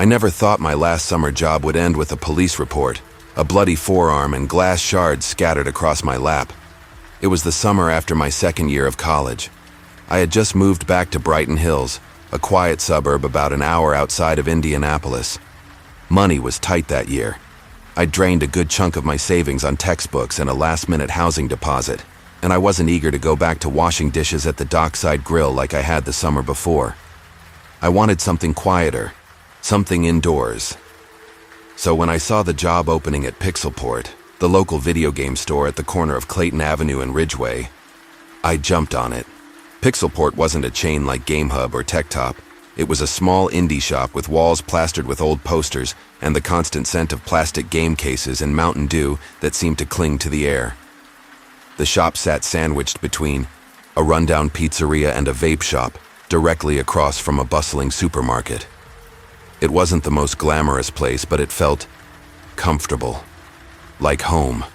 I never thought my last summer job would end with a police report, a bloody forearm and glass shards scattered across my lap. It was the summer after my second year of college. I had just moved back to Brighton Hills, a quiet suburb about an hour outside of Indianapolis. Money was tight that year. I'd drained a good chunk of my savings on textbooks and a last-minute housing deposit, and I wasn't eager to go back to washing dishes at the dockside grill like I had the summer before. I wanted something quieter, something indoors. So when I saw the job opening at Pixelport, the local video game store at the corner of Clayton Avenue and Ridgeway, I jumped on it. Pixelport wasn't a chain like GameHub or TechTop. It was a small indie shop with walls plastered with old posters and the constant scent of plastic game cases and Mountain Dew that seemed to cling to the air. The shop sat sandwiched between a rundown pizzeria and a vape shop, directly across from a bustling supermarket. It wasn't the most glamorous place, but it felt comfortable, like home.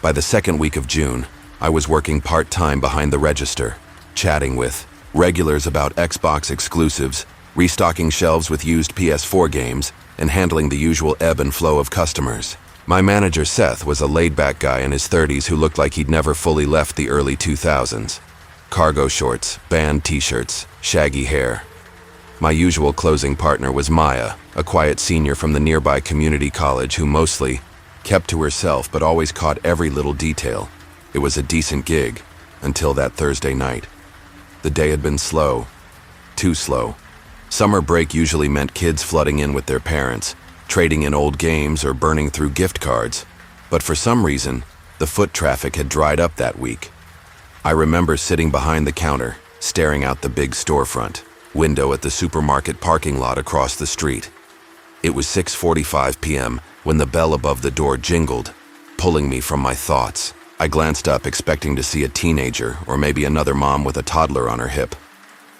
By the second week of June, I was working part-time behind the register, chatting with regulars about Xbox exclusives, restocking shelves with used PS4 games, and handling the usual ebb and flow of customers. My manager, Seth, was a laid-back guy in his 30s who looked like he'd never fully left the early 2000s. Cargo shorts, band t-shirts, shaggy hair. My usual closing partner was Maya, a quiet senior from the nearby community college who mostly kept to herself but always caught every little detail. It was a decent gig, until that Thursday night. The day had been slow. Too slow. Summer break usually meant kids flooding in with their parents, trading in old games or burning through gift cards. But for some reason, the foot traffic had dried up that week. I remember sitting behind the counter, staring out the big storefront window at the supermarket parking lot across the street. It was 6:45 p.m. when the bell above the door jingled, pulling me from my thoughts. I glanced up expecting to see a teenager or maybe another mom with a toddler on her hip.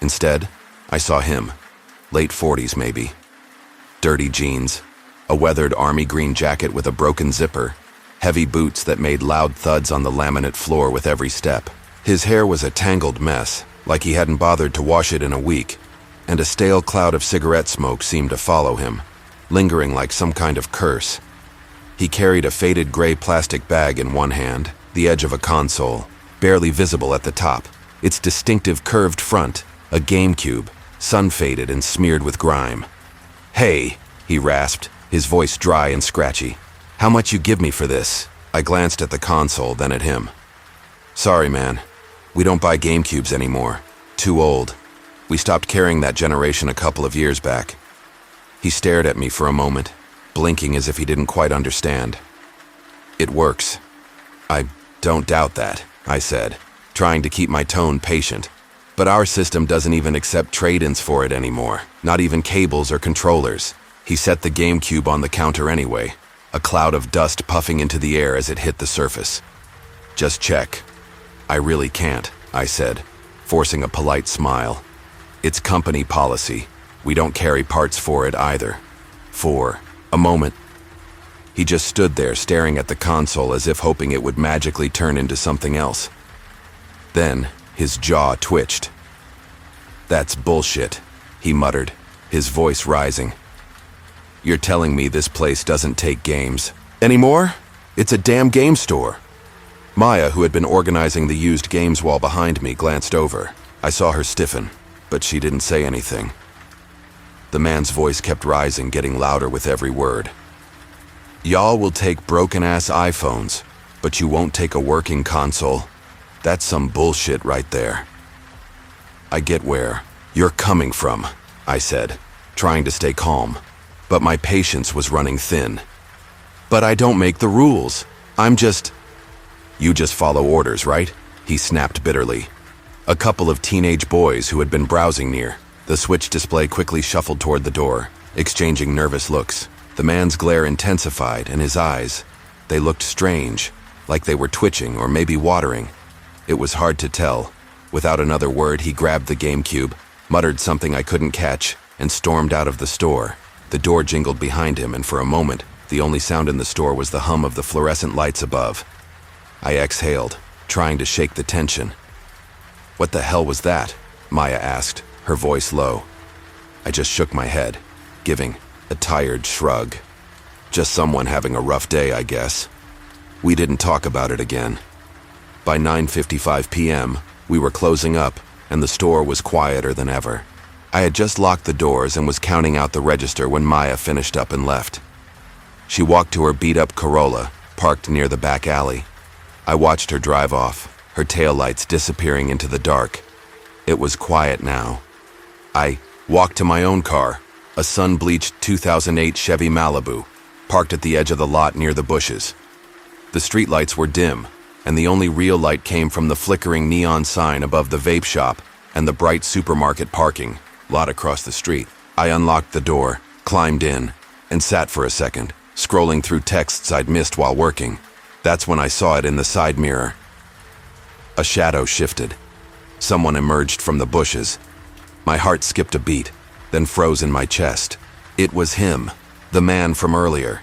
Instead, I saw him, late 40s maybe. Dirty jeans, a weathered army green jacket with a broken zipper, heavy boots that made loud thuds on the laminate floor with every step. His hair was a tangled mess, like he hadn't bothered to wash it in a week, and a stale cloud of cigarette smoke seemed to follow him, lingering like some kind of curse. He carried a faded gray plastic bag in one hand, the edge of a console, barely visible at the top, its distinctive curved front, a GameCube, sun-faded and smeared with grime. "Hey," he rasped, his voice dry and scratchy. "How much you give me for this?" I glanced at the console, then at him. "Sorry, man. We don't buy GameCubes anymore. Too old. We stopped carrying that generation a couple of years back." He stared at me for a moment, blinking as if he didn't quite understand. "It works." "I don't doubt that," I said, trying to keep my tone patient. "But our system doesn't even accept trade-ins for it anymore, not even cables or controllers." He set the GameCube on the counter anyway, a cloud of dust puffing into the air as it hit the surface. "Just check." "I really can't," I said, forcing a polite smile. "It's company policy. We don't carry parts for it either." For a moment, he just stood there staring at the console as if hoping it would magically turn into something else. Then, his jaw twitched. "That's bullshit," he muttered, his voice rising. "You're telling me this place doesn't take games anymore? It's a damn game store." Maya, who had been organizing the used games wall behind me, glanced over. I saw her stiffen, but she didn't say anything. The man's voice kept rising, getting louder with every word. "Y'all will take broken-ass iPhones, but you won't take a working console. That's some bullshit right there." "I get where you're coming from," I said, trying to stay calm, but my patience was running thin. "But I don't make the rules. I'm just—" "You just follow orders, right?" he snapped bitterly. A couple of teenage boys who had been browsing near the Switch display quickly shuffled toward the door, exchanging nervous looks. The man's glare intensified, and his eyes, they looked strange, like they were twitching or maybe watering. It was hard to tell. Without another word, he grabbed the GameCube, muttered something I couldn't catch, and stormed out of the store. The door jingled behind him, and for a moment, the only sound in the store was the hum of the fluorescent lights above. I exhaled, trying to shake the tension. "What the hell was that?" Maya asked, her voice low. I just shook my head. giving a tired shrug. Just someone having a rough day, I guess. We didn't talk about it again. By 9:55 p.m., we were closing up, and the store was quieter than ever. I had just locked the doors and was counting out the register when Maya finished up and left. She walked to her beat-up Corolla, parked near the back alley. I watched her drive off, her taillights disappearing into the dark. It was quiet now. I walked to my own car, a sun-bleached 2008 Chevy Malibu, parked at the edge of the lot near the bushes. The streetlights were dim, and the only real light came from the flickering neon sign above the vape shop and the bright supermarket parking lot across the street. I unlocked the door, climbed in, and sat for a second, scrolling through texts I'd missed while working. That's when I saw it in the side mirror. A shadow shifted. Someone emerged from the bushes. My heart skipped a beat, then froze in my chest. It was him, the man from earlier.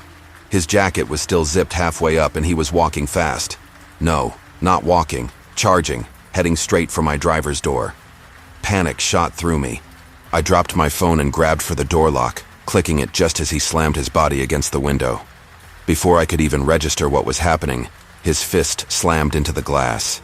His jacket was still zipped halfway up and he was walking fast. No, not walking, charging, heading straight for my driver's door. Panic shot through me. I dropped my phone and grabbed for the door lock, clicking it just as he slammed his body against the window. Before I could even register what was happening, his fist slammed into the glass.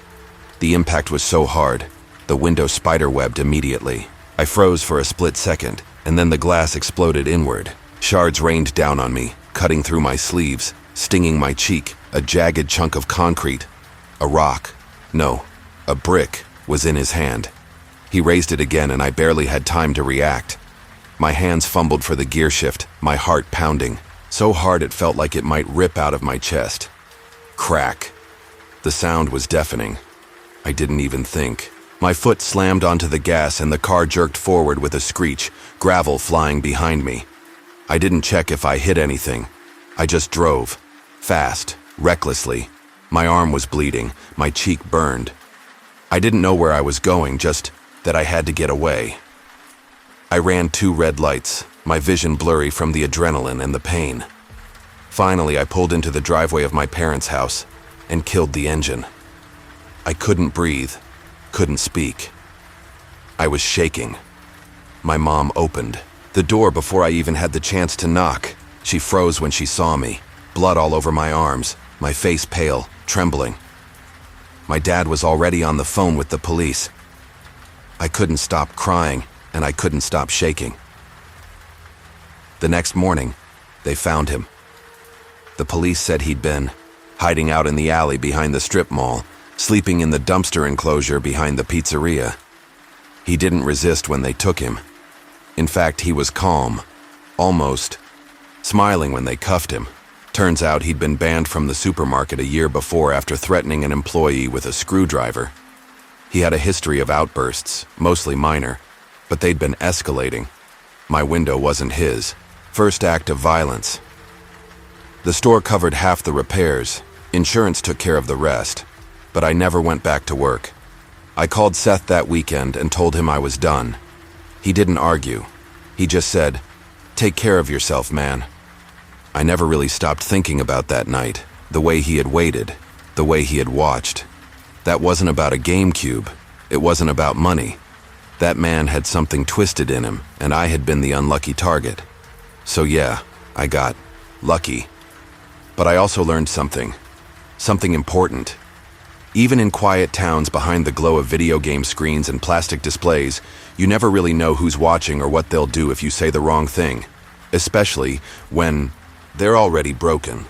The impact was so hard, the window spiderwebbed immediately. I froze for a split second, and then the glass exploded inward. Shards rained down on me, cutting through my sleeves, stinging my cheek. A jagged chunk of concrete, a rock, no, a brick, was in his hand. He raised it again and I barely had time to react. My hands fumbled for the gear shift, my heart pounding, so hard it felt like it might rip out of my chest. Crack. The sound was deafening. I didn't even think. My foot slammed onto the gas and the car jerked forward with a screech, gravel flying behind me. I didn't check if I hit anything. I just drove. Fast. Recklessly. My arm was bleeding, my cheek burned. I didn't know where I was going, just that I had to get away. I ran 2 red lights, my vision blurry from the adrenaline and the pain. Finally, I pulled into the driveway of my parents' house and killed the engine. I couldn't breathe, couldn't speak. I was shaking. My mom opened the door before I even had the chance to knock. She froze when she saw me, blood all over my arms, my face pale, trembling. My dad was already on the phone with the police. I couldn't stop crying, and I couldn't stop shaking. The next morning, they found him. The police said he'd been hiding out in the alley behind the strip mall, sleeping in the dumpster enclosure behind the pizzeria. He didn't resist when they took him. In fact, he was calm, almost smiling when they cuffed him. Turns out he'd been banned from the supermarket a year before after threatening an employee with a screwdriver. He had a history of outbursts, mostly minor, but they'd been escalating. My window wasn't his. First act of violence. The store covered half the repairs. Insurance took care of the rest. But I never went back to work. I called Seth that weekend and told him I was done. He didn't argue. He just said, "Take care of yourself, man." I never really stopped thinking about that night, the way he had waited, the way he had watched. That wasn't about a GameCube. It wasn't about money. That man had something twisted in him, and I had been the unlucky target. So yeah, I got lucky. But I also learned something important. Even in quiet towns behind the glow of video game screens and plastic displays, you never really know who's watching or what they'll do if you say the wrong thing, especially when they're already broken.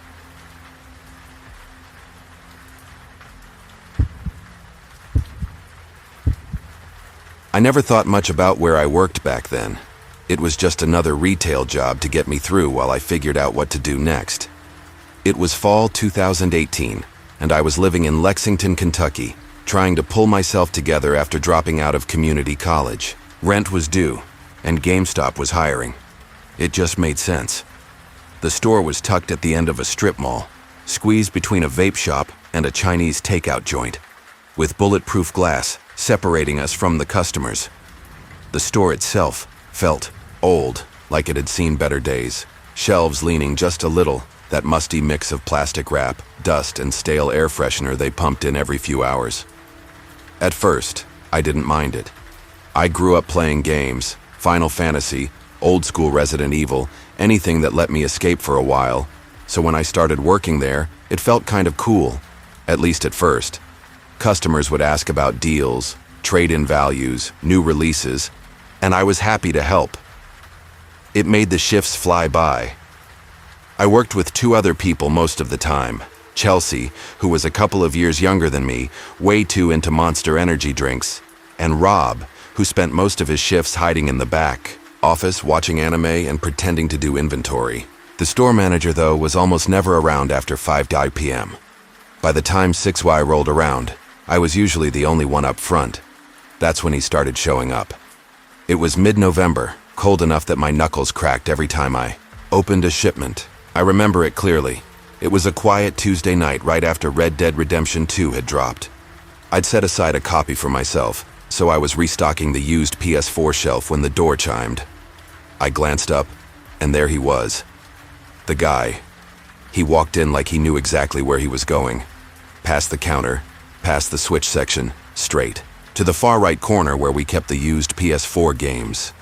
I never thought much about where I worked back then. It was just another retail job to get me through while I figured out what to do next. It was fall 2018, and I was living in Lexington, Kentucky, trying to pull myself together after dropping out of community college. Rent was due, and GameStop was hiring. It just made sense. The store was tucked at the end of a strip mall, squeezed between a vape shop and a Chinese takeout joint, with bulletproof glass separating us from the customers. The store itself felt old, like it had seen better days, shelves leaning just a little, that musty mix of plastic wrap, dust, and stale air freshener they pumped in every few hours. At first, I didn't mind it. I grew up playing games, Final Fantasy, Old school Resident Evil, anything that let me escape for a while. So when I started working there, it felt kind of cool, at least at first. Customers would ask about deals, trade-in values, new releases, and I was happy to help. It made the shifts fly by. I worked with two other people most of the time. Chelsea, who was a couple of years younger than me, way too into Monster Energy drinks, and Rob, who spent most of his shifts hiding in the back office, watching anime and pretending to do inventory. The store manager, though, was almost never around after 5 p.m. By the time 6Y rolled around, I was usually the only one up front. That's when he started showing up. It was mid-November, cold enough that my knuckles cracked every time I opened a shipment. I remember it clearly. It was a quiet Tuesday night right after Red Dead Redemption 2 had dropped. I'd set aside a copy for myself, so I was restocking the used PS4 shelf when the door chimed. I glanced up, and there he was. The guy. He walked in like he knew exactly where he was going. Past the counter, past the Switch section, straight to the far right corner where we kept the used PS4 games.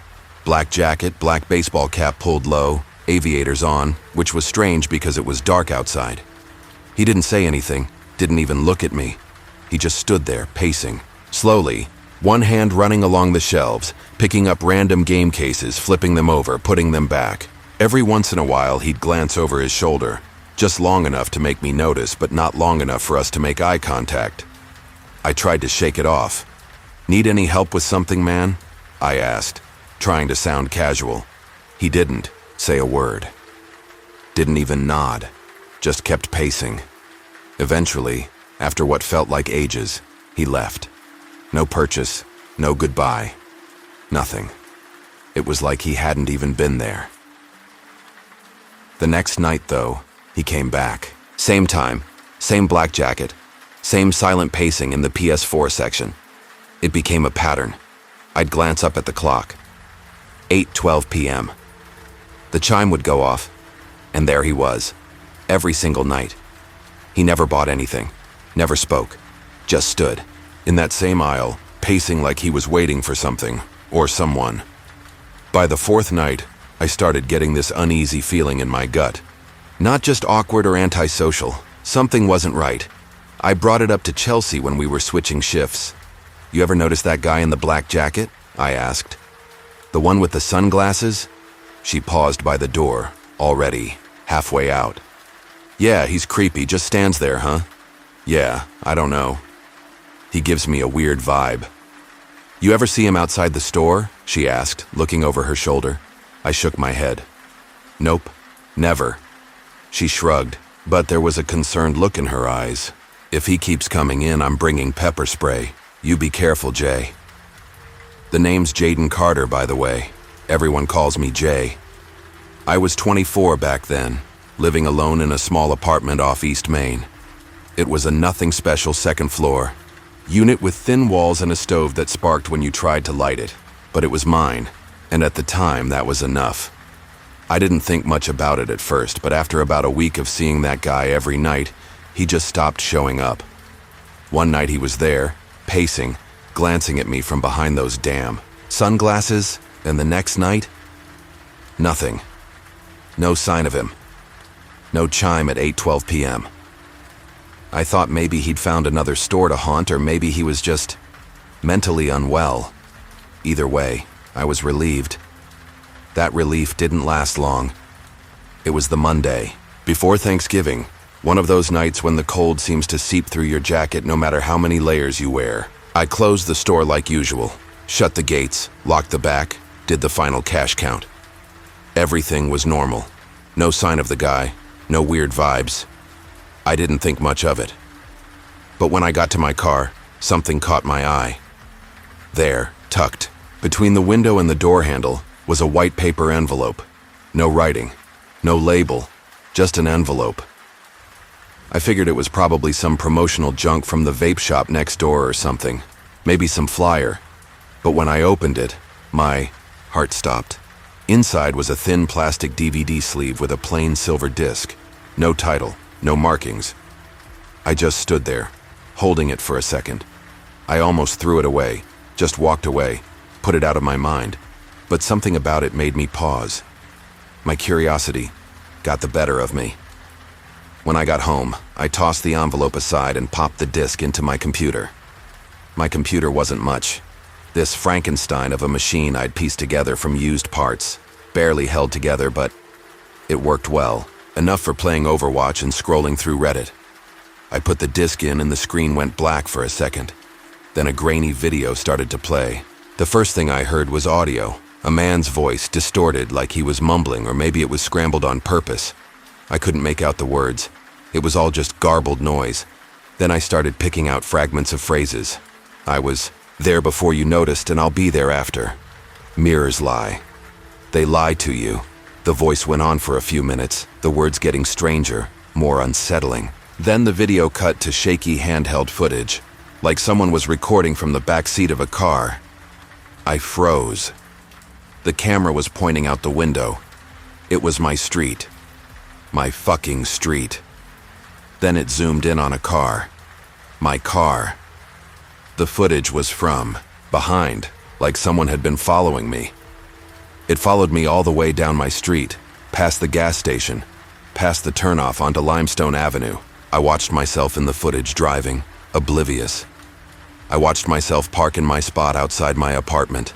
Black jacket, black baseball cap pulled low, aviators on, which was strange because it was dark outside. He didn't say anything, didn't even look at me. He just stood there, pacing. Slowly, one hand running along the shelves, picking up random game cases, flipping them over, putting them back. Every once in a while, he'd glance over his shoulder, just long enough to make me notice, but not long enough for us to make eye contact. I tried to shake it off. "Need any help with something, man?" I asked, trying to sound casual. He didn't say a word. Didn't even nod, just kept pacing. Eventually, after what felt like ages, he left. No purchase, no goodbye, nothing. It was like he hadn't even been there. The next night, though, he came back. Same time, same black jacket, same silent pacing in the PS4 section. It became a pattern. I'd glance up at the clock. 8:12 p.m. The chime would go off, and there he was, every single night. He never bought anything, never spoke, just stood, in that same aisle, pacing like he was waiting for something, or someone. By the fourth night, I started getting this uneasy feeling in my gut. Not just awkward or antisocial, something wasn't right. I brought it up to Chelsea when we were switching shifts. "You ever notice that guy in the black jacket?" I asked. "The one with the sunglasses?" She paused by the door, already halfway out. "Yeah, he's creepy, just stands there, huh?" "Yeah, I don't know. He gives me a weird vibe." "You ever see him outside the store?" she asked, looking over her shoulder. I shook my head. "Nope, never." She shrugged, but there was a concerned look in her eyes. "If he keeps coming in, I'm bringing pepper spray. You be careful, Jay." The name's Jaden Carter, by the way. Everyone calls me Jay. I was 24 back then, living alone in a small apartment off East Main. It was a nothing special second floor unit with thin walls and a stove that sparked when you tried to light it. But it was mine, and at the time that was enough. I didn't think much about it at first, but after about a week of seeing that guy every night, he just stopped showing up. One night he was there, pacing, glancing at me from behind those damn sunglasses, and the next night, nothing. No sign of him. No chime at 8:12 p.m. I thought maybe he'd found another store to haunt, or maybe he was just mentally unwell. Either way, I was relieved. That relief didn't last long. It was the Monday, before Thanksgiving, one of those nights when the cold seems to seep through your jacket no matter how many layers you wear. I closed the store like usual, shut the gates, locked the back, did the final cash count. Everything was normal. No sign of the guy, no weird vibes. I didn't think much of it. But when I got to my car, something caught my eye. There, tucked between the window and the door handle, was a white paper envelope. No writing, no label, just an envelope. I figured it was probably some promotional junk from the vape shop next door or something, maybe some flyer. But when I opened it, my heart stopped. Inside was a thin plastic DVD sleeve with a plain silver disc. No title, no markings. I just stood there, holding it for a second. I almost threw it away, just walked away, put it out of my mind. but something about it made me pause. My curiosity got the better of me. When I got home, I tossed the envelope aside and popped the disc into my computer. My computer wasn't much. This Frankenstein of a machine I'd pieced together from used parts, barely held together, but it worked well, enough for playing Overwatch and scrolling through Reddit. I put the disc in and the screen went black for a second. Then a grainy video started to play. The first thing I heard was audio, a man's voice, distorted like he was mumbling, or maybe it was scrambled on purpose. I couldn't make out the words. It was all just garbled noise. Then I started picking out fragments of phrases. I was there before you noticed, and I'll be there after. Mirrors lie. They lie to you. The voice went on for a few minutes, the words getting stranger, more unsettling. Then the video cut to shaky handheld footage, like someone was recording from the back seat of a car. I froze. The camera was pointing out the window. It was my street. My fucking street. Then it zoomed in on a car. My car. The footage was from behind, like someone had been following me. It followed me all the way down my street, past the gas station, past the turnoff onto Limestone Avenue. I watched myself in the footage driving, oblivious. I watched myself park in my spot outside my apartment.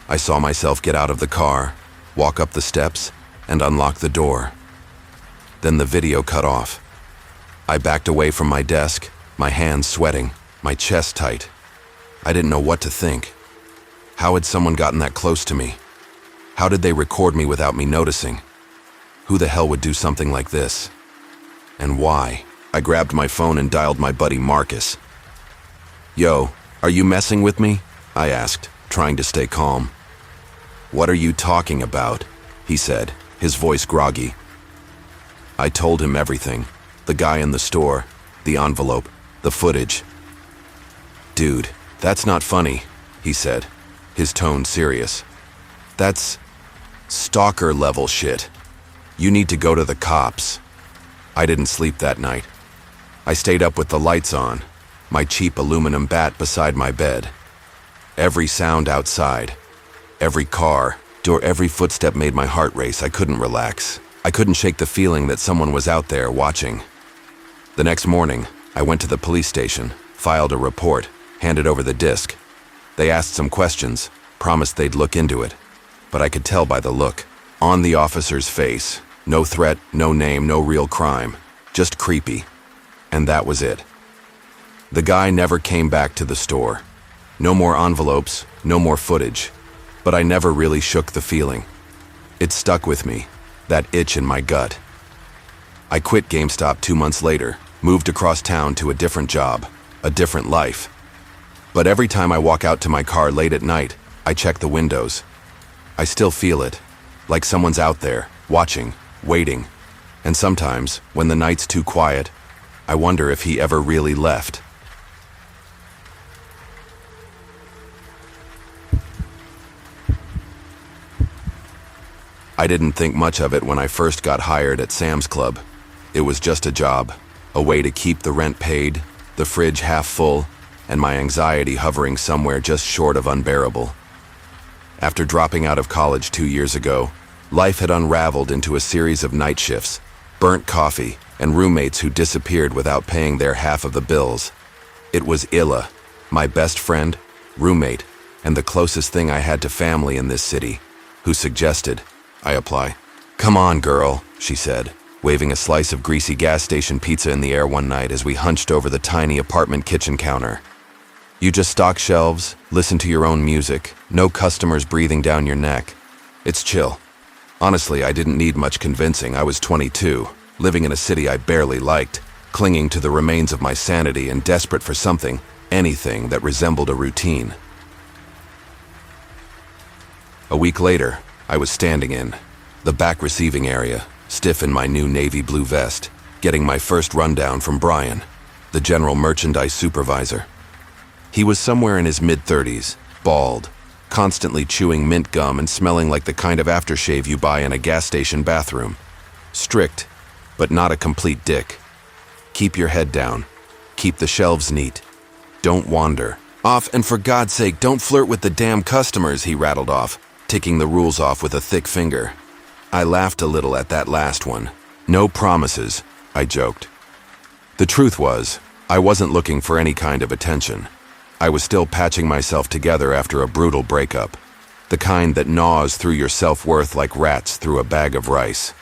I saw myself get out of the car, walk up the steps, and unlock the door. Then the video cut off. I backed away from my desk, my hands sweating, my chest tight. I didn't know what to think. How had someone gotten that close to me? How did they record me without me noticing? Who the hell would do something like this? And why? I grabbed my phone and dialed my buddy Marcus. "Yo, are you messing with me?" I asked, trying to stay calm. "What are you talking about?" he said, his voice groggy. I told him everything. The guy in the store, the envelope, the footage. "Dude, that's not funny," he said, his tone serious. "That's stalker-level shit. You need to go to the cops." I didn't sleep that night. I stayed up with the lights on, my cheap aluminum bat beside my bed. Every sound outside, every car, door, every footstep made my heart race. I couldn't relax. I couldn't shake the feeling that someone was out there watching. The next morning, I went to the police station, filed a report, handed over the disc. They asked some questions, promised they'd look into it. But I could tell by the look on the officer's face. No threat, no name, no real crime. Just creepy. And that was it. The guy never came back to the store. No more envelopes, no more footage. But I never really shook the feeling. It stuck with me, that itch in my gut. I quit GameStop 2 months later, moved across town to a different job, a different life. But every time I walk out to my car late at night, I check the windows. I still feel it, like someone's out there, watching, waiting. And sometimes, when the night's too quiet, I wonder if he ever really left. I didn't think much of it when I first got hired at Sam's Club. It was just a job, a way to keep the rent paid, the fridge half full, and my anxiety hovering somewhere just short of unbearable. After dropping out of college 2 years ago, life had unraveled into a series of night shifts, burnt coffee, and roommates who disappeared without paying their half of the bills. It was Illa, my best friend, roommate, and the closest thing I had to family in this city, who suggested I apply. "Come on, girl," she said, waving a slice of greasy gas station pizza in the air one night as we hunched over the tiny apartment kitchen counter. "You just stock shelves, listen to your own music, no customers breathing down your neck. It's chill." Honestly, I didn't need much convincing. I was 22, living in a city I barely liked, clinging to the remains of my sanity and desperate for something, anything that resembled a routine. A week later, I was standing in the back receiving area, stiff in my new navy blue vest, getting my first rundown from Brian, the general merchandise supervisor. He was somewhere in his mid-30s, bald, constantly chewing mint gum and smelling like the kind of aftershave you buy in a gas station bathroom. Strict, but not a complete dick. "Keep your head down. Keep the shelves neat. Don't wander off, and for God's sake, don't flirt with the damn customers," he rattled off. ticking the rules off with a thick finger. I laughed a little at that last one. No promises, I joked. The truth was, I wasn't looking for any kind of attention. I was still patching myself together after a brutal breakup, the kind that gnaws through your self-worth like rats through a bag of rice.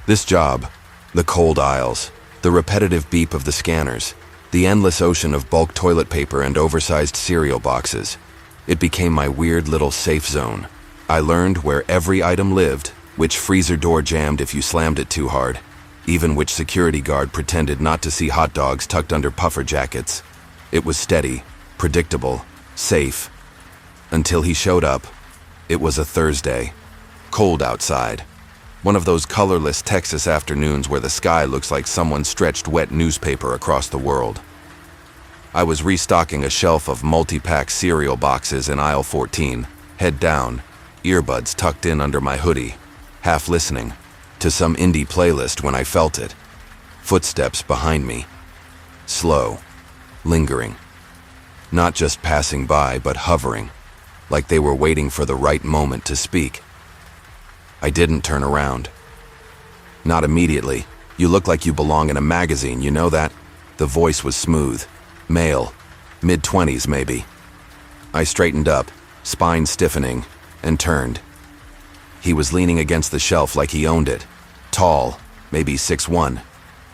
This job, the cold aisles, the repetitive beep of the scanners, the endless ocean of bulk toilet paper and oversized cereal boxes, it became my weird little safe zone. I learned where every item lived, which freezer door jammed if you slammed it too hard, even which security guard pretended not to see hot dogs tucked under puffer jackets. It was steady, predictable, safe. Until he showed up. It was a Thursday. Cold outside. One of those colorless Texas afternoons where the sky looks like someone stretched wet newspaper across the world. I was restocking a shelf of multi-pack cereal boxes in aisle 14, head down, earbuds tucked in under my hoodie, half listening to some indie playlist when I felt it. Footsteps behind me. Slow. Lingering. Not just passing by, but hovering, like they were waiting for the right moment to speak. I didn't turn around. Not immediately. You look like you belong in a magazine, you know that? The voice was smooth. Male. Mid-20s, maybe. I straightened up, spine stiffening, and turned. He was leaning against the shelf like he owned it. Tall, maybe 6'1",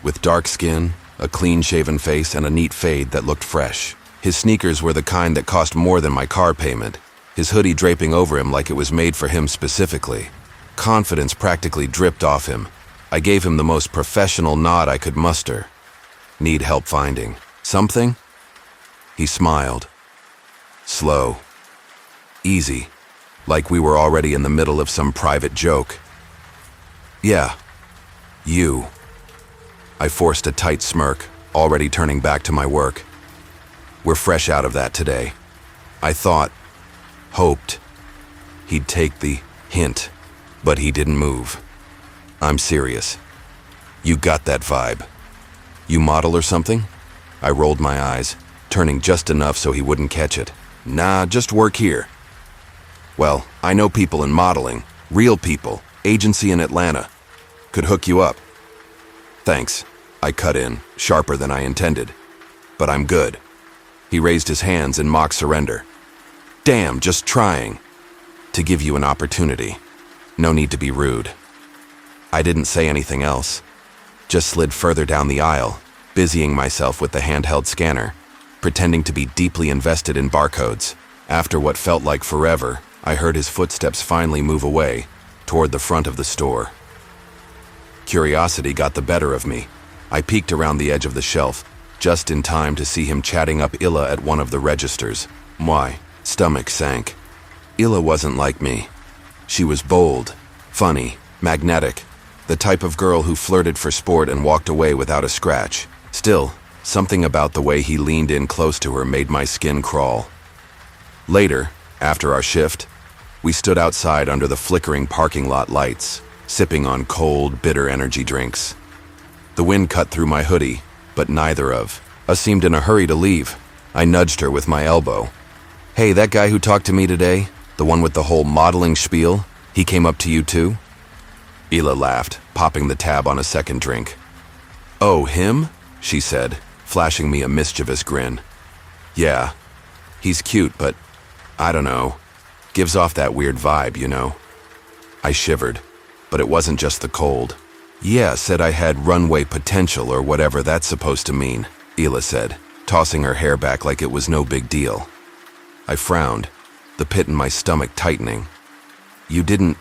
with dark skin, a clean-shaven face, and a neat fade that looked fresh. His sneakers were the kind that cost more than my car payment, his hoodie draping over him like it was made for him specifically. Confidence practically dripped off him. I gave him the most professional nod I could muster. Need help finding something? He smiled. Slow. Easy. Like we were already in the middle of some private joke. Yeah. You. I forced a tight smirk, already turning back to my work. We're fresh out of that today. I thought, hoped, he'd take the hint, but he didn't move. I'm serious. You got that vibe. You model or something? I rolled my eyes, turning just enough so he wouldn't catch it. Nah, just work here. Well, I know people in modeling, real people, agency in Atlanta. Could hook you up. Thanks. I cut in, sharper than I intended. But I'm good. He raised his hands in mock surrender. Damn, just trying. To give you an opportunity. No need to be rude. I didn't say anything else. Just slid further down the aisle, busying myself with the handheld scanner, pretending to be deeply invested in barcodes. After what felt like forever, I heard his footsteps finally move away, toward the front of the store. Curiosity got the better of me. I peeked around the edge of the shelf, just in time to see him chatting up Illa at one of the registers. My stomach sank. Illa wasn't like me. She was bold, funny, magnetic, the type of girl who flirted for sport and walked away without a scratch. Still, something about the way he leaned in close to her made my skin crawl. Later, after our shift, we stood outside under the flickering parking lot lights, sipping on cold, bitter energy drinks. The wind cut through my hoodie, but neither of us seemed in a hurry to leave. I nudged her with my elbow. Hey, that guy who talked to me today, the one with the whole modeling spiel, he came up to you too? Ila laughed, popping the tab on a second drink. Oh, him? She said, flashing me a mischievous grin. Yeah, he's cute, but I don't know. Gives off that weird vibe, you know. I shivered, but it wasn't just the cold. Yeah, said I had runway potential or whatever that's supposed to mean, Ila said, tossing her hair back like it was no big deal. I frowned, the pit in my stomach tightening. You didn't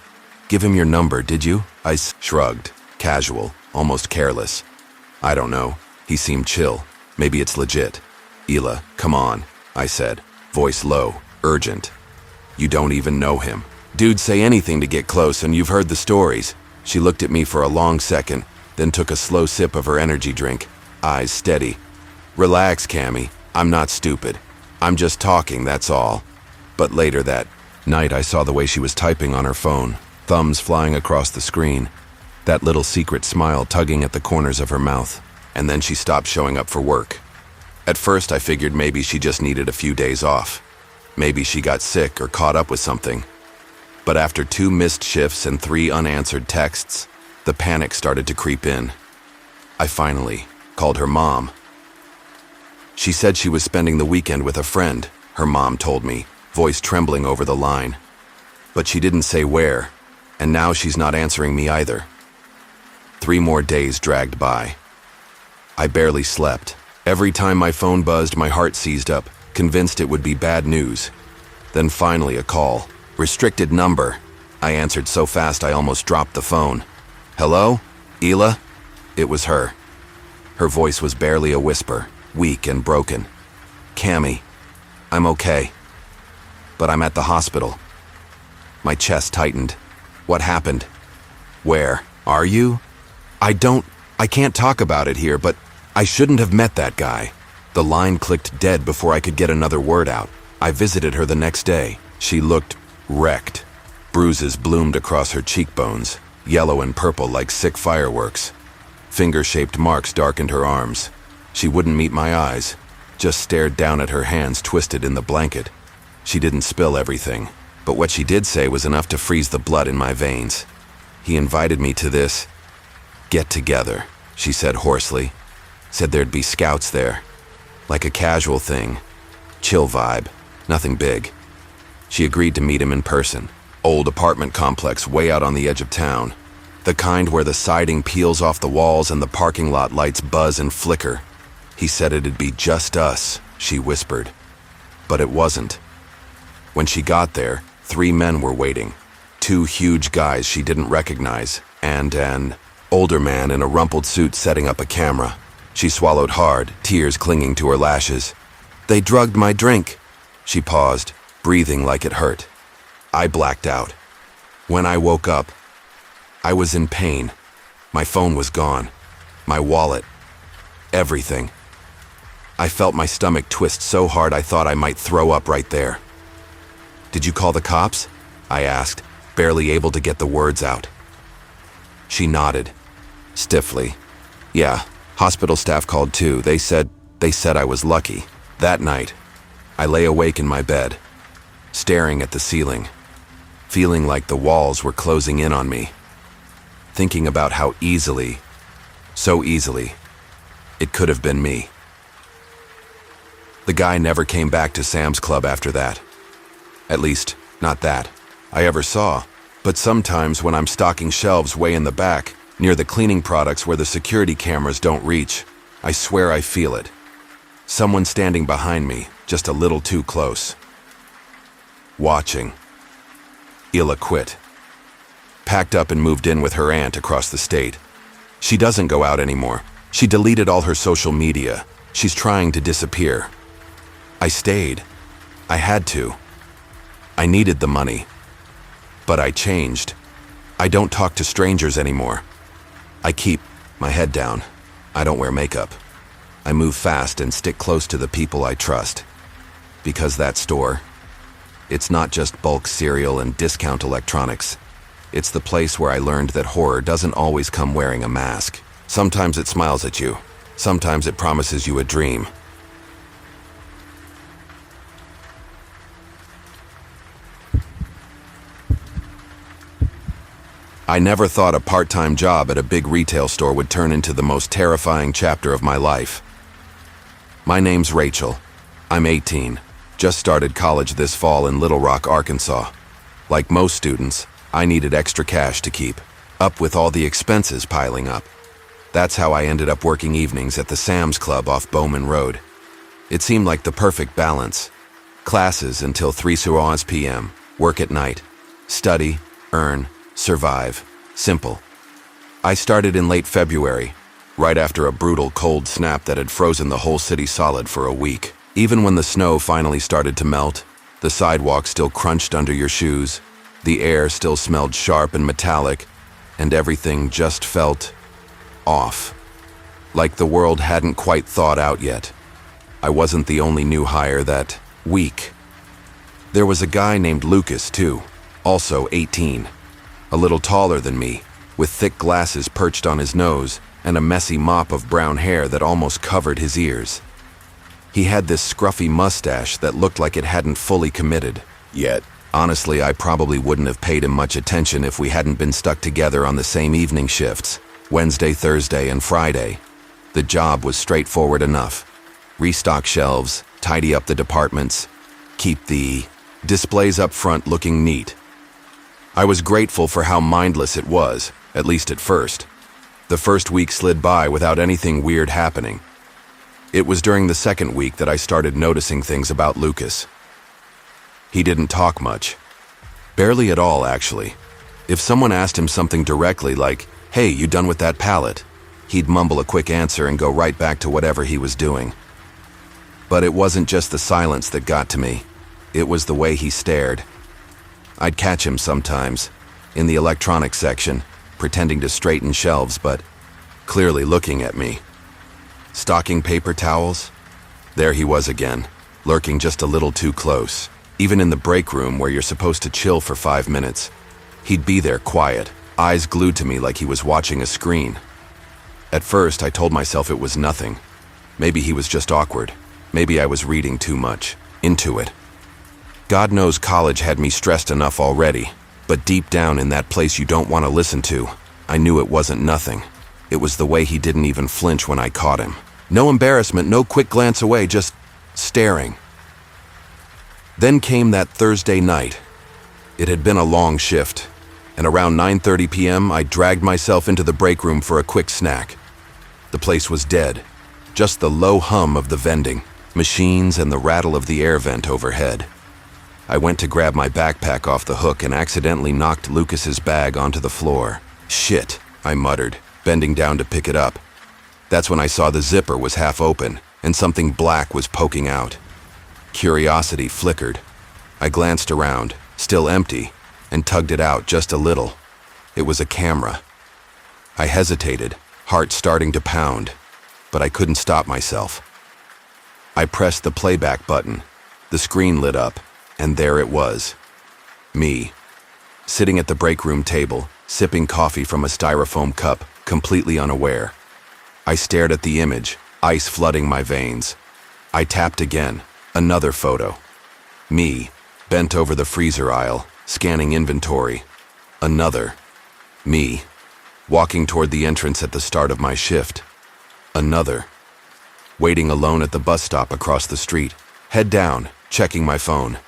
give him your number, did you? I shrugged, casual, almost careless. I don't know. He seemed chill. Maybe it's legit. Ila, come on, I said, voice low, urgent. You don't even know him. Dude, say anything to get close and you've heard the stories. She looked at me for a long second, then took a slow sip of her energy drink, eyes steady. Relax, Cammy. I'm not stupid. I'm just talking, that's all. But later that night I saw the way she was typing on her phone, thumbs flying across the screen, that little secret smile tugging at the corners of her mouth, and then she stopped showing up for work. At first I figured maybe she just needed a few days off. Maybe she got sick or caught up with something. But after 2 missed shifts and 3 unanswered texts, the panic started to creep in. I finally called her mom. She said she was spending the weekend with a friend, her mom told me, voice trembling over the line. But she didn't say where, and now she's not answering me either. 3 more days dragged by. I barely slept. Every time my phone buzzed, my heart seized up, convinced it would be bad news. Then finally a call. Restricted number. I answered so fast I almost dropped the phone. Hello? Ela? It was her. Her voice was barely a whisper, weak and broken. Cammy, I'm okay. But I'm at the hospital. My chest tightened. What happened? Where? Are you? I can't talk about it here, but I shouldn't have met that guy. The line clicked dead before I could get another word out. I visited her the next day. She looked wrecked. Bruises bloomed across her cheekbones, yellow and purple like sick fireworks. Finger-shaped marks darkened her arms. She wouldn't meet my eyes, just stared down at her hands twisted in the blanket. She didn't spill everything, but what she did say was enough to freeze the blood in my veins. He invited me to this get-together, she said hoarsely. Said there'd be scouts there. Like a casual thing. Chill vibe. Nothing big. She agreed to meet him in person. Old apartment complex way out on the edge of town. The kind where the siding peels off the walls and the parking lot lights buzz and flicker. He said it'd be just us, she whispered. But it wasn't. When she got there, 3 men were waiting. 2 huge guys she didn't recognize, and an older man in a rumpled suit setting up a camera. She swallowed hard, tears clinging to her lashes. They drugged my drink. She paused, breathing like it hurt. I blacked out. When I woke up, I was in pain. My phone was gone. My wallet. Everything. I felt my stomach twist so hard I thought I might throw up right there. Did you call the cops? I asked, barely able to get the words out. She nodded, stiffly. Yeah, hospital staff called too. They said I was lucky. That night, I lay awake in my bed, staring at the ceiling, feeling like the walls were closing in on me, thinking about how easily, so easily, it could have been me. The guy never came back to Sam's Club after that. At least, not that I ever saw. But sometimes when I'm stocking shelves way in the back, near the cleaning products where the security cameras don't reach, I swear I feel it. Someone standing behind me, just a little too close. Watching. Ela quit. Packed up and moved in with her aunt across the state. She doesn't go out anymore. She deleted all her social media. She's trying to disappear. I stayed. I had to. I needed the money. But I changed. I don't talk to strangers anymore. I keep my head down. I don't wear makeup. I move fast and stick close to the people I trust. Because that store, it's not just bulk cereal and discount electronics. It's the place where I learned that horror doesn't always come wearing a mask. Sometimes it smiles at you. Sometimes it promises you a dream. I never thought a part-time job at a big retail store would turn into the most terrifying chapter of my life. My name's Rachel. I'm 18. Just started college this fall in Little Rock, Arkansas. Like most students, I needed extra cash to keep up with all the expenses piling up. That's how I ended up working evenings at the Sam's Club off Bowman Road. It seemed like the perfect balance. Classes until 3 p.m., work at night. Study, earn, survive. Simple. I started in late February, right after a brutal cold snap that had frozen the whole city solid for a week. Even when the snow finally started to melt, the sidewalk still crunched under your shoes, the air still smelled sharp and metallic, and everything just felt off. Like the world hadn't quite thawed out yet. I wasn't the only new hire that week. There was a guy named Lucas, too, also 18. A little taller than me, with thick glasses perched on his nose and a messy mop of brown hair that almost covered his ears. He had this scruffy mustache that looked like it hadn't fully committed yet. Honestly, I probably wouldn't have paid him much attention if we hadn't been stuck together on the same evening shifts, Wednesday, Thursday, and Friday. The job was straightforward enough. Restock shelves, tidy up the departments, keep the displays up front looking neat. I was grateful for how mindless it was, at least at first. The first week slid by without anything weird happening. It was during the second week that I started noticing things about Lucas. He didn't talk much. Barely at all, actually. If someone asked him something directly like, "Hey, you done with that pallet?" he'd mumble a quick answer and go right back to whatever he was doing. But it wasn't just the silence that got to me. It was the way he stared. I'd catch him sometimes, in the electronics section, pretending to straighten shelves, but clearly looking at me. Stocking paper towels? There he was again, lurking just a little too close. Even in the break room where you're supposed to chill for 5 minutes, he'd be there quiet, eyes glued to me like he was watching a screen. At first, I told myself it was nothing. Maybe he was just awkward. Maybe I was reading too much into it. God knows college had me stressed enough already, but deep down in that place you don't want to listen to, I knew it wasn't nothing. It was the way he didn't even flinch when I caught him. No embarrassment, no quick glance away, just staring. Then came that Thursday night. It had been a long shift, and around 9:30 p.m. I dragged myself into the break room for a quick snack. The place was dead, just the low hum of the vending, machines, and the rattle of the air vent overhead. I went to grab my backpack off the hook and accidentally knocked Lucas's bag onto the floor. "Shit," I muttered, bending down to pick it up. That's when I saw the zipper was half open and something black was poking out. Curiosity flickered. I glanced around, still empty, and tugged it out just a little. It was a camera. I hesitated, heart starting to pound, but I couldn't stop myself. I pressed the playback button. The screen lit up, and there it was. Me, sitting at the break room table, sipping coffee from a styrofoam cup, completely unaware. I stared at the image, ice flooding my veins. I tapped again, another photo. Me, bent over the freezer aisle, scanning inventory. Another. Me, walking toward the entrance at the start of my shift. Another. Waiting alone at the bus stop across the street, head down, checking my phone.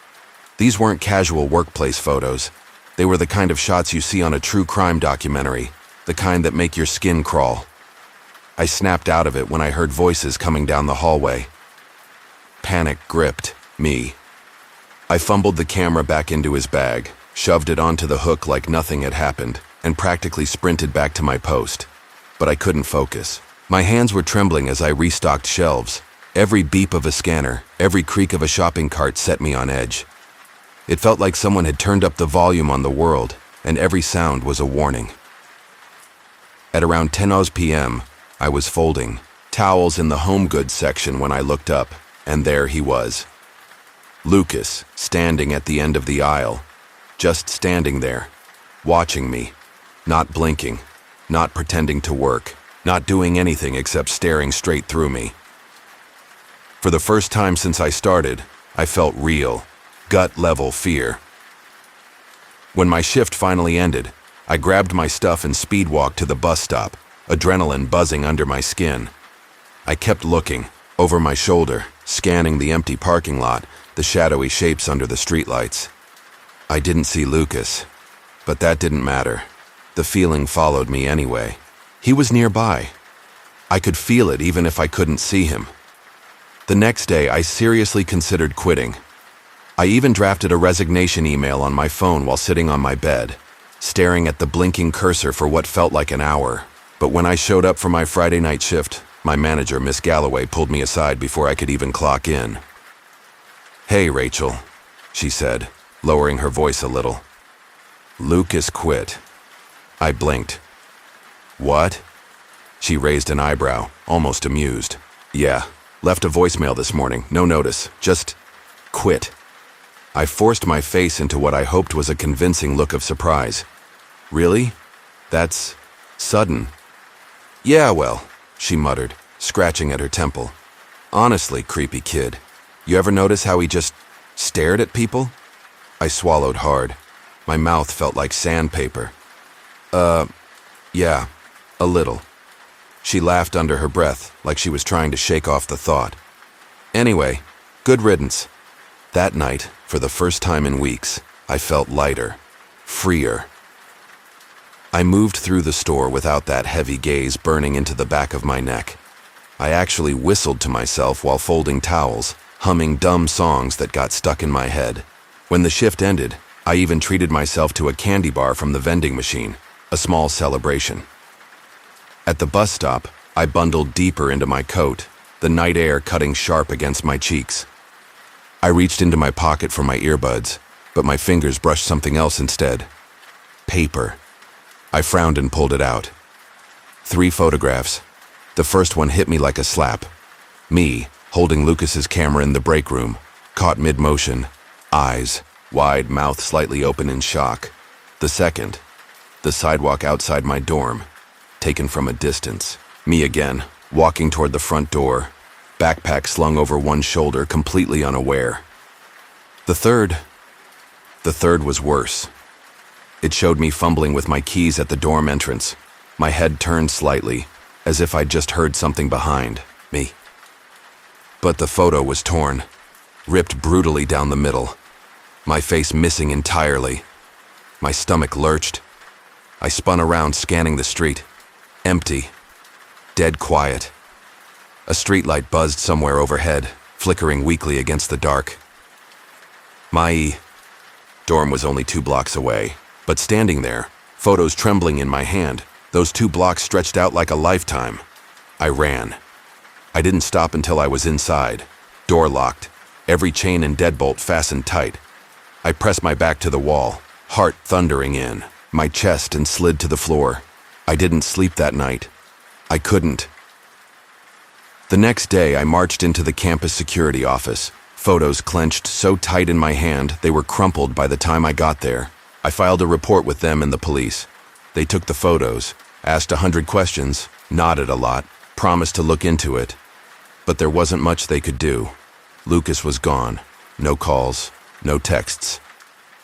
These weren't casual workplace photos. They were the kind of shots you see on a true crime documentary, the kind that make your skin crawl. I snapped out of it when I heard voices coming down the hallway. Panic gripped me. I fumbled the camera back into his bag, shoved it onto the hook like nothing had happened, and practically sprinted back to my post. But I couldn't focus. My hands were trembling as I restocked shelves. Every beep of a scanner, every creak of a shopping cart set me on edge. It felt like someone had turned up the volume on the world, and every sound was a warning. At around 10 p.m., I was folding towels in the home goods section when I looked up, and there he was. Lucas, standing at the end of the aisle, just standing there, watching me, not blinking, not pretending to work, not doing anything except staring straight through me. For the first time since I started, I felt real, gut-level fear. When my shift finally ended, I grabbed my stuff and speed-walked to the bus stop, adrenaline buzzing under my skin. I kept looking, over my shoulder, scanning the empty parking lot, the shadowy shapes under the streetlights. I didn't see Lucas, but that didn't matter. The feeling followed me anyway. He was nearby. I could feel it even if I couldn't see him. The next day, I seriously considered quitting. I even drafted a resignation email on my phone while sitting on my bed, staring at the blinking cursor for what felt like an hour. But when I showed up for my Friday night shift, my manager, Miss Galloway, pulled me aside before I could even clock in. "Hey, Rachel," she said, lowering her voice a little. "Lucas quit." I blinked. "What?" She raised an eyebrow, almost amused. "Yeah, left a voicemail this morning, no notice, just quit." I forced my face into what I hoped was a convincing look of surprise. "Really? That's sudden." "Yeah, well," she muttered, scratching at her temple. "Honestly, creepy kid, you ever notice how he just stared at people?" I swallowed hard. My mouth felt like sandpaper. Yeah, a little. She laughed under her breath, like she was trying to shake off the thought. Anyway, good riddance. That night, for the first time in weeks, I felt lighter, freer. I moved through the store without that heavy gaze burning into the back of my neck. I actually whistled to myself while folding towels, humming dumb songs that got stuck in my head. When the shift ended, I even treated myself to a candy bar from the vending machine, a small celebration. At the bus stop, I bundled deeper into my coat, the night air cutting sharp against my cheeks. I reached into my pocket for my earbuds, but my fingers brushed something else instead. Paper. I frowned and pulled it out. 3 photographs. The first one hit me like a slap. Me, holding Lucas's camera in the break room, caught mid-motion, eyes wide, mouth slightly open in shock. The second, the sidewalk outside my dorm, taken from a distance. Me again, walking toward the front door, backpack slung over one shoulder, completely unaware. The third was worse. It showed me fumbling with my keys at the dorm entrance, my head turned slightly, as if I'd just heard something behind me. But the photo was torn, ripped brutally down the middle, my face missing entirely. My stomach lurched. I spun around, scanning the street. Empty. Dead quiet. A streetlight buzzed somewhere overhead, flickering weakly against the dark. My dorm was only 2 blocks away, but standing there, photos trembling in my hand, those 2 blocks stretched out like a lifetime. I ran. I didn't stop until I was inside, door locked, every chain and deadbolt fastened tight. I pressed my back to the wall, heart thundering in, my chest, and slid to the floor. I didn't sleep that night. I couldn't. The next day, I marched into the campus security office, photos clenched so tight in my hand they were crumpled by the time I got there. I filed a report with them and the police. They took the photos, asked 100 questions, nodded a lot, promised to look into it. But there wasn't much they could do. Lucas was gone. No calls, no texts.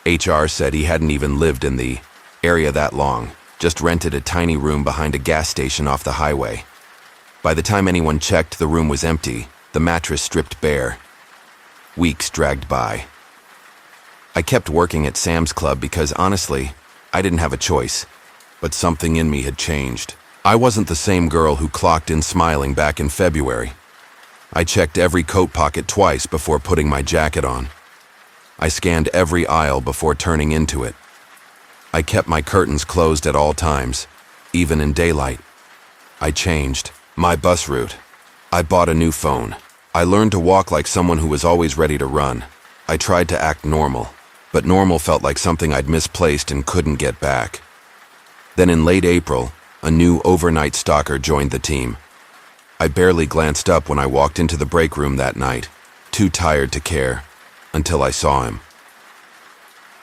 HR said he hadn't even lived in the area that long, just rented a tiny room behind a gas station off the highway. By the time anyone checked, the room was empty, the mattress stripped bare. Weeks dragged by. I kept working at Sam's Club because, honestly, I didn't have a choice. But something in me had changed. I wasn't the same girl who clocked in smiling back in February. I checked every coat pocket twice before putting my jacket on. I scanned every aisle before turning into it. I kept my curtains closed at all times, even in daylight. I changed my bus route. I bought a new phone. I learned to walk like someone who was always ready to run. I tried to act normal, but normal felt like something I'd misplaced and couldn't get back. Then in late April, a new overnight stalker joined the team. I barely glanced up when I walked into the break room that night, too tired to care, until I saw him.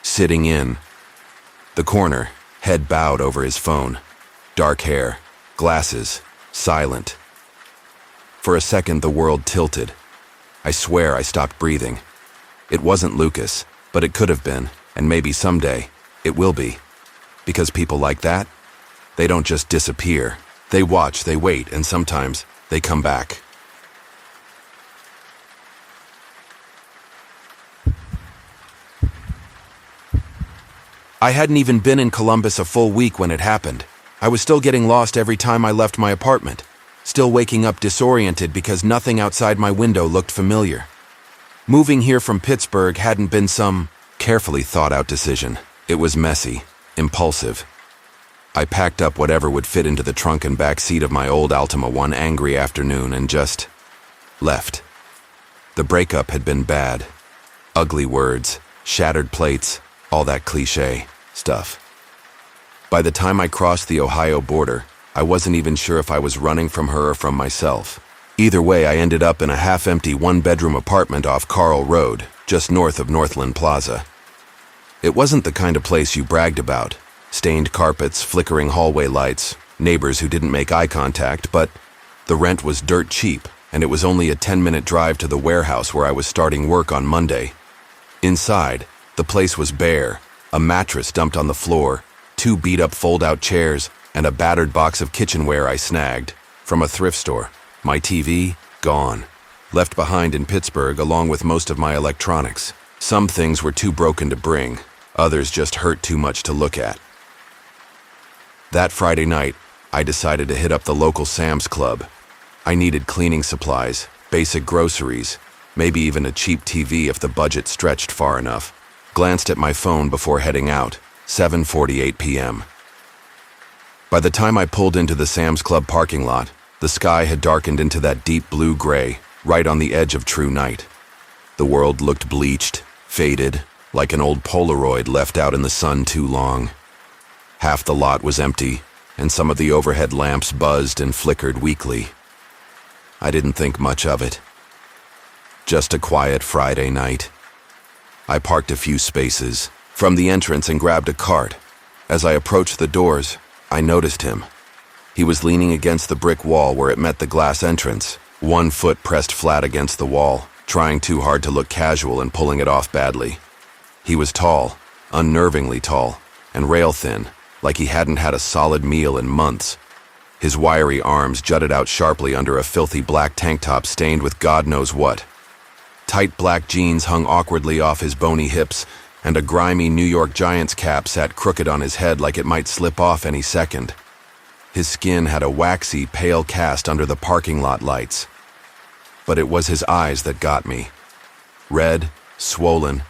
Sitting in the corner, head bowed over his phone, dark hair, glasses, silent. For a second, the world tilted. I swear I stopped breathing. It wasn't Lucas, but it could have been, and maybe someday, it will be. Because people like that, they don't just disappear. They watch, they wait, and sometimes they come back. I hadn't even been in Columbus a full week when it happened. I was still getting lost every time I left my apartment, still waking up disoriented because nothing outside my window looked familiar. Moving here from Pittsburgh hadn't been some carefully thought-out decision. It was messy, impulsive. I packed up whatever would fit into the trunk and back seat of my old Altima one angry afternoon and just left. The breakup had been bad. Ugly words, shattered plates, all that cliché stuff. By the time I crossed the Ohio border, I wasn't even sure if I was running from her or from myself. Either way, I ended up in a half-empty one-bedroom apartment off Carl Road, just north of Northland Plaza. It wasn't the kind of place you bragged about. Stained carpets, flickering hallway lights, neighbors who didn't make eye contact, but the rent was dirt cheap, and it was only a 10-minute drive to the warehouse where I was starting work on Monday. Inside, The place was bare, a mattress dumped on the floor, 2 beat-up fold-out chairs, and a battered box of kitchenware I snagged from a thrift store. My TV, gone. Left behind in Pittsburgh along with most of my electronics. Some things were too broken to bring, others just hurt too much to look at. That Friday night, I decided to hit up the local Sam's Club. I needed cleaning supplies, basic groceries, maybe even a cheap TV if the budget stretched far enough. Glanced at my phone before heading out, 7:48 p.m. By the time I pulled into the Sam's Club parking lot, the sky had darkened into that deep blue-gray, right on the edge of true night. The world looked bleached, faded, like an old Polaroid left out in the sun too long. Half the lot was empty, and some of the overhead lamps buzzed and flickered weakly. I didn't think much of it. Just a quiet Friday night. I parked a few spaces from the entrance and grabbed a cart. As I approached the doors, I noticed him. He was leaning against the brick wall where it met the glass entrance, 1 foot pressed flat against the wall, trying too hard to look casual and pulling it off badly. He was tall, unnervingly tall, and rail-thin, like he hadn't had a solid meal in months. His wiry arms jutted out sharply under a filthy black tank top stained with God knows what. Tight black jeans hung awkwardly off his bony hips, and a grimy New York Giants cap sat crooked on his head like it might slip off any second. His skin had a waxy, pale cast under the parking lot lights. But it was his eyes that got me. Red, swollen,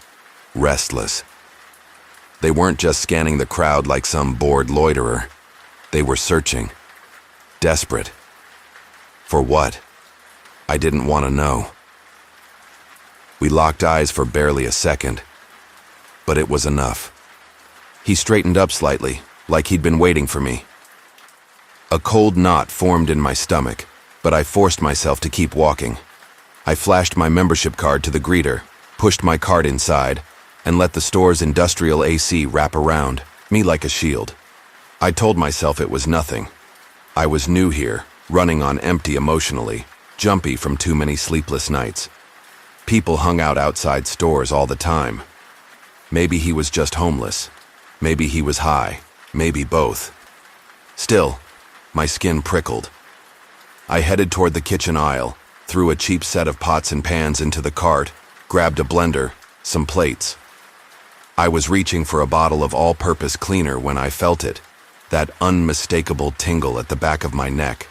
restless. They weren't just scanning the crowd like some bored loiterer. They were searching. Desperate. For what? I didn't want to know. We locked eyes for barely a second. But it was enough. He straightened up slightly, like he'd been waiting for me. A cold knot formed in my stomach, but I forced myself to keep walking. I flashed my membership card to the greeter, pushed my cart inside, and let the store's industrial AC wrap around me like a shield. I told myself it was nothing. I was new here, running on empty emotionally, jumpy from too many sleepless nights. People hung out outside stores all the time. Maybe he was just homeless. Maybe he was high. Maybe both. Still, my skin prickled. I headed toward the kitchen aisle, threw a cheap set of pots and pans into the cart, grabbed a blender, some plates. I was reaching for a bottle of all-purpose cleaner when I felt it, that unmistakable tingle at the back of my neck.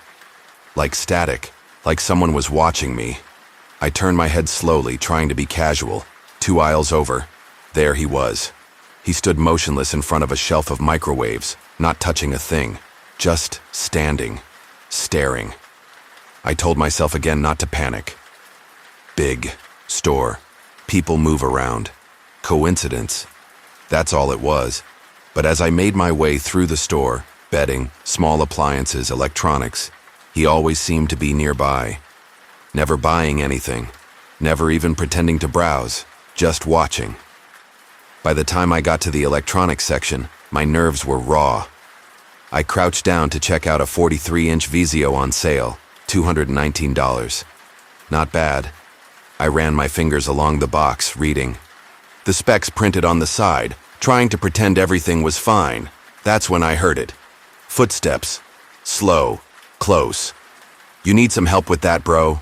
Like static, like someone was watching me. I turned my head slowly, trying to be casual. 2 aisles over, there he was. He stood motionless in front of a shelf of microwaves, not touching a thing, just standing, staring. I told myself again not to panic. Big store. People move around. Coincidence. That's all it was. But as I made my way through the store, bedding, small appliances, electronics, he always seemed to be nearby. Never buying anything. Never even pretending to browse. Just watching. By the time I got to the electronics section, my nerves were raw. I crouched down to check out a 43-inch Vizio on sale, $219. Not bad. I ran my fingers along the box, reading. The specs printed on the side, trying to pretend everything was fine. That's when I heard it. Footsteps. Slow. Close. "You need some help with that, bro?"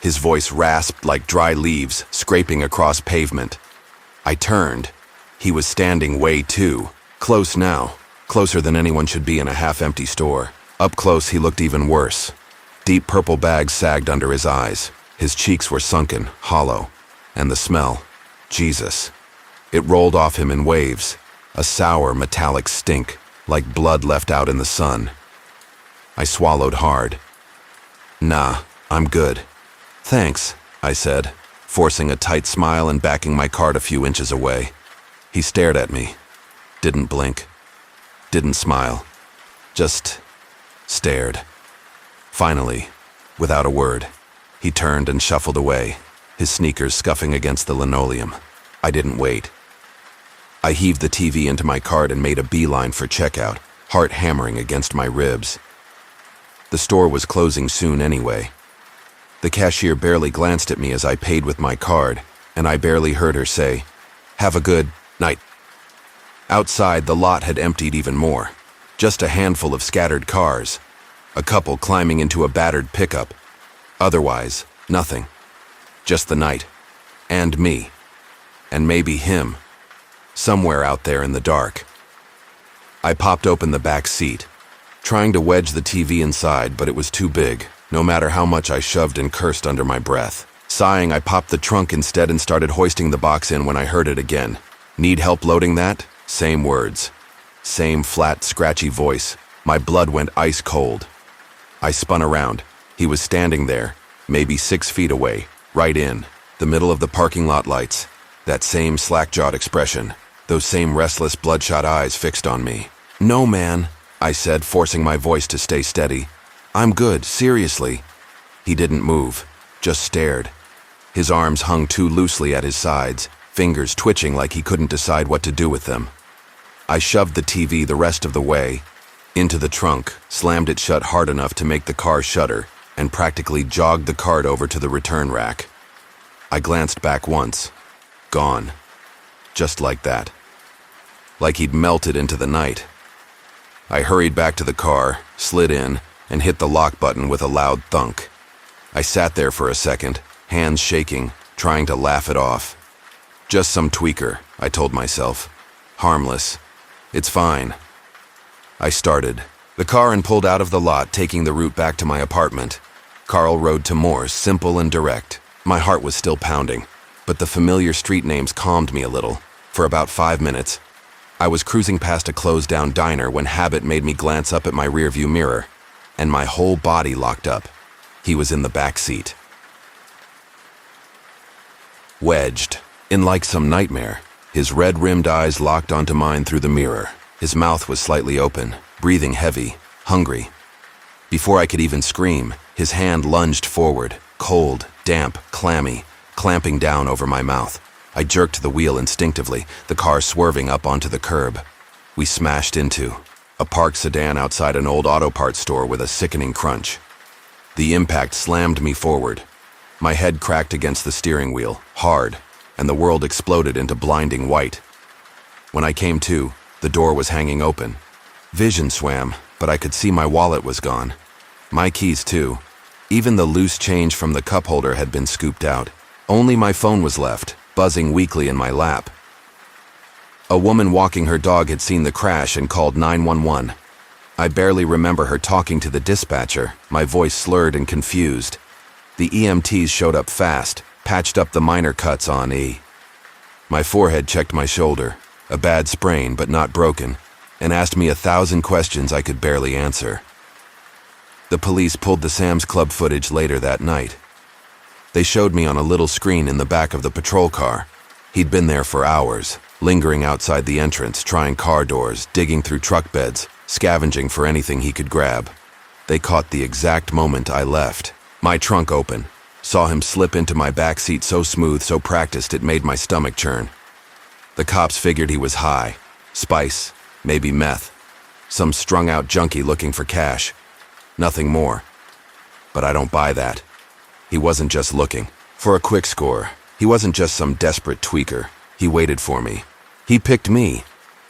His voice rasped like dry leaves scraping across pavement. I turned. He was standing way too. Close now. Closer than anyone should be in a half-empty store. Up close, he looked even worse. Deep purple bags sagged under his eyes. His cheeks were sunken, hollow. And the smell. Jesus. It rolled off him in waves. A sour, metallic stink, like blood left out in the sun. I swallowed hard. "Nah, I'm good." "Thanks," I said, forcing a tight smile and backing my cart a few inches away. He stared at me. Didn't blink. Didn't smile. Just stared. Finally, without a word, he turned and shuffled away, his sneakers scuffing against the linoleum. I didn't wait. I heaved the TV into my cart and made a beeline for checkout, heart hammering against my ribs. The store was closing soon anyway. The cashier barely glanced at me as I paid with my card, and I barely heard her say, "Have a good..." Night. Outside, the lot had emptied even more. Just a handful of scattered cars. A couple climbing into a battered pickup. Otherwise, nothing. Just the night. And me. And maybe him. Somewhere out there in the dark. I popped open the back seat, trying to wedge the TV inside, but it was too big, no matter how much I shoved and cursed under my breath. Sighing, I popped the trunk instead and started hoisting the box in when I heard it again. Need help loading that? Same words. Same flat, scratchy voice. My blood went ice cold. I spun around. He was standing there, maybe 6 feet away, right in the middle of the parking lot lights. That same slack-jawed expression, those same restless, bloodshot eyes fixed on me. "No, man," I said, forcing my voice to stay steady. "I'm good, seriously." He didn't move, just stared. His arms hung too loosely at his sides, fingers twitching like he couldn't decide what to do with them. I shoved the TV the rest of the way into the trunk, slammed it shut hard enough to make the car shudder, and practically jogged the cart over to the return rack. I glanced back once. Gone. Just like that. Like he'd melted into the night. I hurried back to the car, slid in, and hit the lock button with a loud thunk. I sat there for a second, hands shaking, trying to laugh it off. Just some tweaker, I told myself. Harmless. It's fine. I started the car and pulled out of the lot, taking the route back to my apartment. Carl rode to Morse, simple and direct. My heart was still pounding, but the familiar street names calmed me a little. For about 5 minutes, I was cruising past a closed-down diner when habit made me glance up at my rearview mirror, and my whole body locked up. He was in the back seat. Wedged, in like some nightmare, his red-rimmed eyes locked onto mine through the mirror. His mouth was slightly open, breathing heavy, hungry. Before I could even scream, his hand lunged forward, cold, damp, clammy, clamping down over my mouth. I jerked the wheel instinctively, the car swerving up onto the curb. We smashed into a parked sedan outside an old auto parts store with a sickening crunch. The impact slammed me forward. My head cracked against the steering wheel, hard, and the world exploded into blinding white. When I came to, the door was hanging open. Vision swam, but I could see my wallet was gone. My keys too. Even the loose change from the cup holder had been scooped out. Only my phone was left, buzzing weakly in my lap. A woman walking her dog had seen the crash and called 911. I barely remember her talking to the dispatcher, my voice slurred and confused. The EMTs showed up fast, patched up the minor cuts on E. My forehead checked my shoulder, a bad sprain but not broken, and asked me 1,000 questions I could barely answer. The police pulled the Sam's Club footage later that night. They showed me on a little screen in the back of the patrol car. He'd been there for hours, lingering outside the entrance, trying car doors, digging through truck beds, scavenging for anything he could grab. They caught the exact moment I left. My trunk open. Saw him slip into my back seat so smooth, so practiced it made my stomach churn. The cops figured he was high. Spice, maybe meth. Some strung-out junkie looking for cash. Nothing more. But I don't buy that. He wasn't just looking for a quick score. He wasn't just some desperate tweaker. He waited for me. He picked me.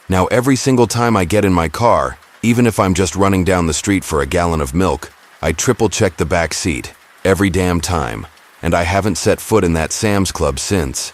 Now every single time I get in my car, even if I'm just running down the street for a gallon of milk, I triple-check the back seat. Every damn time. And I haven't set foot in that Sam's Club since.